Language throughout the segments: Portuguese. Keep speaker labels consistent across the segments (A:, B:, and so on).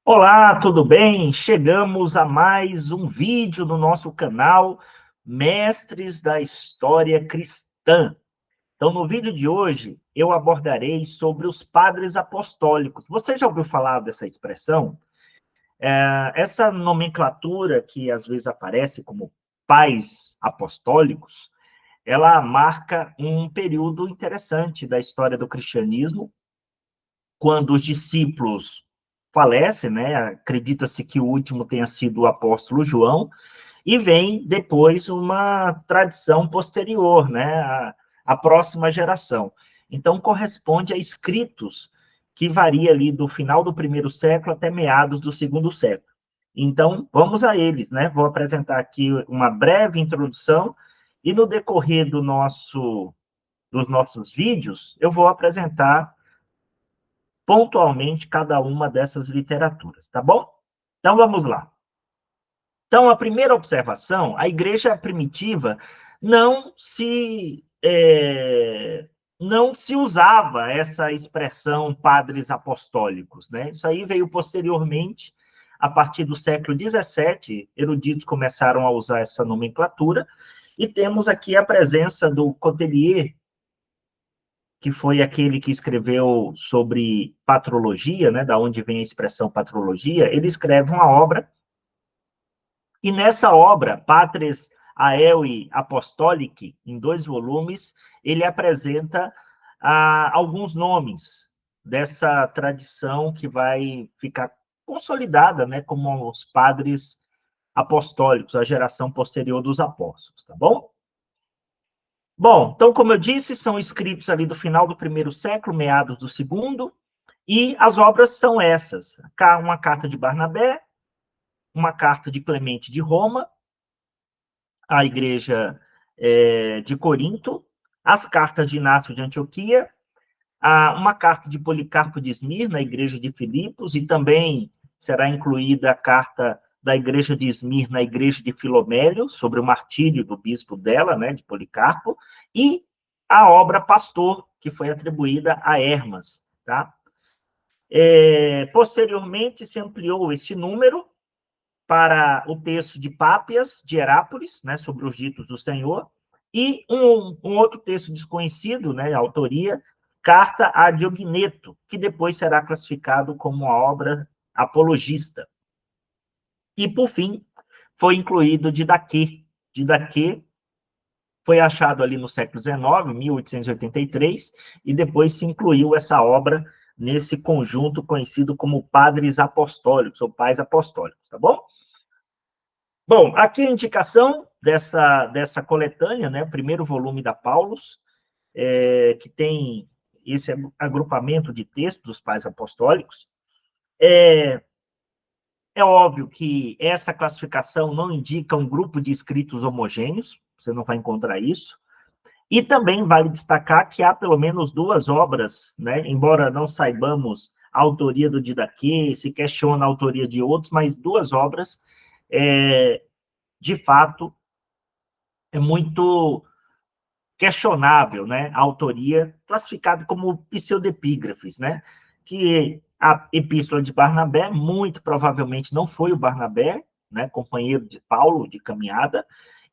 A: Olá, tudo bem? Chegamos a mais um vídeo no nosso canal Mestres da História Cristã. Então, no vídeo de hoje, eu abordarei sobre os padres apostólicos. Você já ouviu falar dessa expressão? Essa nomenclatura que às vezes aparece como pais apostólicos, ela marca um período interessante da história do cristianismo, quando os discípulos falecem, né? Acredita-se que o último tenha sido o apóstolo João, e vem depois uma tradição posterior, né? A próxima geração. Então, corresponde a escritos que varia ali do final do primeiro século até meados do segundo século. Então, vamos a eles, né? Vou apresentar aqui uma breve introdução e no decorrer dos nossos vídeos, eu vou apresentar pontualmente cada uma dessas literaturas, tá bom? Então vamos lá. Então, a primeira observação, a igreja primitiva não se não se usava essa expressão padres apostólicos, né? Isso aí veio posteriormente, a partir do século XVII, eruditos começaram a usar essa nomenclatura, e temos aqui a presença do Cotelier, que foi aquele que escreveu sobre patrologia, né, da onde vem a expressão patrologia. Ele escreve uma obra, e nessa obra, Patres Aeui Apostolici, em 2 volumes, ele apresenta alguns nomes dessa tradição que vai ficar consolidada, né, como os padres apostólicos, a geração posterior dos apóstolos, tá bom? Bom, então, como eu disse, são escritos ali do final do primeiro século, meados do segundo, e as obras são essas: uma carta de Barnabé, uma carta de Clemente de Roma, a igreja de Corinto, as cartas de Inácio de Antioquia, uma carta de Policarpo de Esmirna, a igreja de Filipos, e também será incluída a carta da igreja de Esmirna, a igreja de Filomélio, sobre o martírio do bispo dela, né, de Policarpo, e a obra Pastor, que foi atribuída a Hermas, tá? Posteriormente, se ampliou esse número para o texto de Pápias, de Herápolis, né, sobre os ditos do Senhor, e um outro texto desconhecido, né, a autoria, Carta a Diogneto, que depois será classificado como uma obra apologista. E, por fim, foi incluído Didaquê. Didaquê foi achado ali no século XIX, 1883, e depois se incluiu essa obra nesse conjunto conhecido como Padres Apostólicos, ou Pais Apostólicos, tá bom? Bom, aqui a indicação dessa coletânea, né, primeiro volume da Paulus, que tem esse agrupamento de textos dos pais apostólicos. É óbvio que essa classificação não indica um grupo de escritos homogêneos, você não vai encontrar isso. E também vale destacar que há pelo menos 2 obras, né, embora não saibamos a autoria do Didaquê, se questiona a autoria de outros, mas 2 obras, de fato, é muito questionável, né, a autoria, classificada como pseudepígrafes, né, que a epístola de Barnabé, muito provavelmente não foi o Barnabé, né, companheiro de Paulo de caminhada,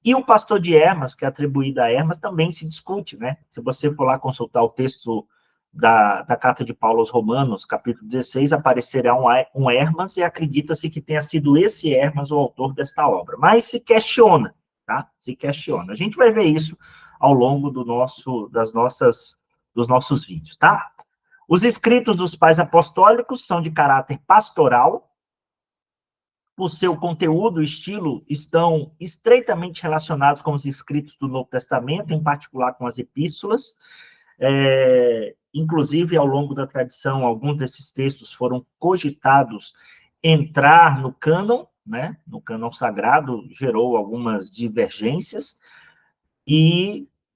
A: e o pastor de Hermas, que é atribuído a Hermas, também se discute, né, se você for lá consultar o texto da carta de Paulo aos Romanos, capítulo 16, aparecerá um Hermas, e acredita-se que tenha sido esse Hermas o autor desta obra, mas se questiona, tá? Se questiona. A gente vai ver isso ao longo dos nossos vídeos, tá? Os escritos dos pais apostólicos são de caráter pastoral. O seu conteúdo e estilo estão estreitamente relacionados com os escritos do Novo Testamento, em particular com as epístolas. Inclusive, ao longo da tradição, alguns desses textos foram cogitados entrar no cânon, né? No cânon sagrado, gerou algumas divergências,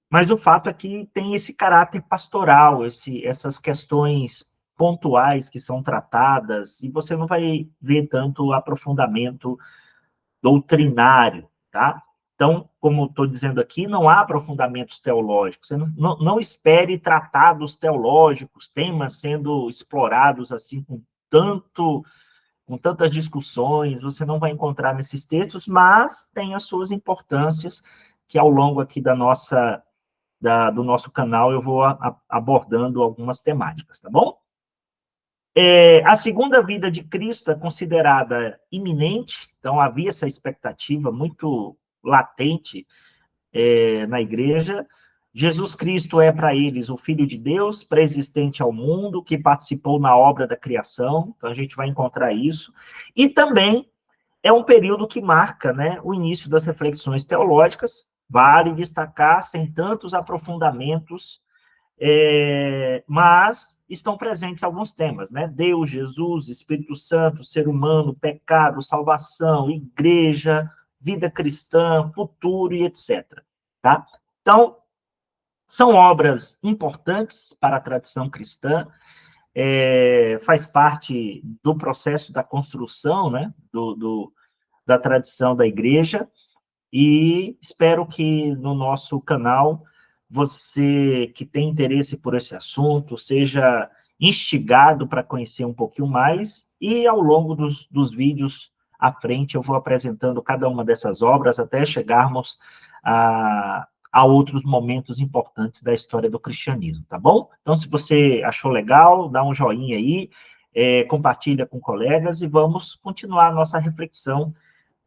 A: mas o fato é que tem esse caráter pastoral, essas questões pontuais que são tratadas, e você não vai ver tanto aprofundamento doutrinário, tá? Então, como estou dizendo aqui, não há aprofundamentos teológicos. Você não espere tratados teológicos, temas sendo explorados assim com tanto com tantas discussões, você não vai encontrar nesses textos, mas tem as suas importâncias, que ao longo aqui do nosso canal eu vou abordando algumas temáticas, tá bom? A segunda vida de Cristo é considerada iminente, então havia essa expectativa muito latente na igreja. Jesus Cristo é para eles o Filho de Deus, pré-existente ao mundo, que participou na obra da criação, então a gente vai encontrar isso. E também é um período que marca, né, o início das reflexões teológicas, vale destacar, sem tantos aprofundamentos, mas estão presentes alguns temas, né? Deus, Jesus, Espírito Santo, ser humano, pecado, salvação, igreja, vida cristã, futuro e etc. Tá? Então, são obras importantes para a tradição cristã, faz parte do processo da construção, né? Da tradição da igreja, e espero que no nosso canal, você que tem interesse por esse assunto, seja instigado para conhecer um pouquinho mais, e ao longo dos vídeos à frente, eu vou apresentando cada uma dessas obras, até chegarmos a outros momentos importantes da história do cristianismo, tá bom? Então, se você achou legal, dá um joinha aí, compartilha com colegas, e vamos continuar a nossa reflexão,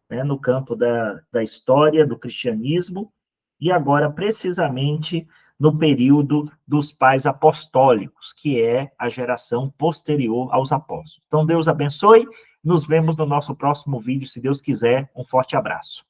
A: né, no campo da história, do cristianismo, e agora, precisamente, no período dos pais apostólicos, que é a geração posterior aos apóstolos. Então, Deus abençoe, nos vemos no nosso próximo vídeo, se Deus quiser. Um forte abraço.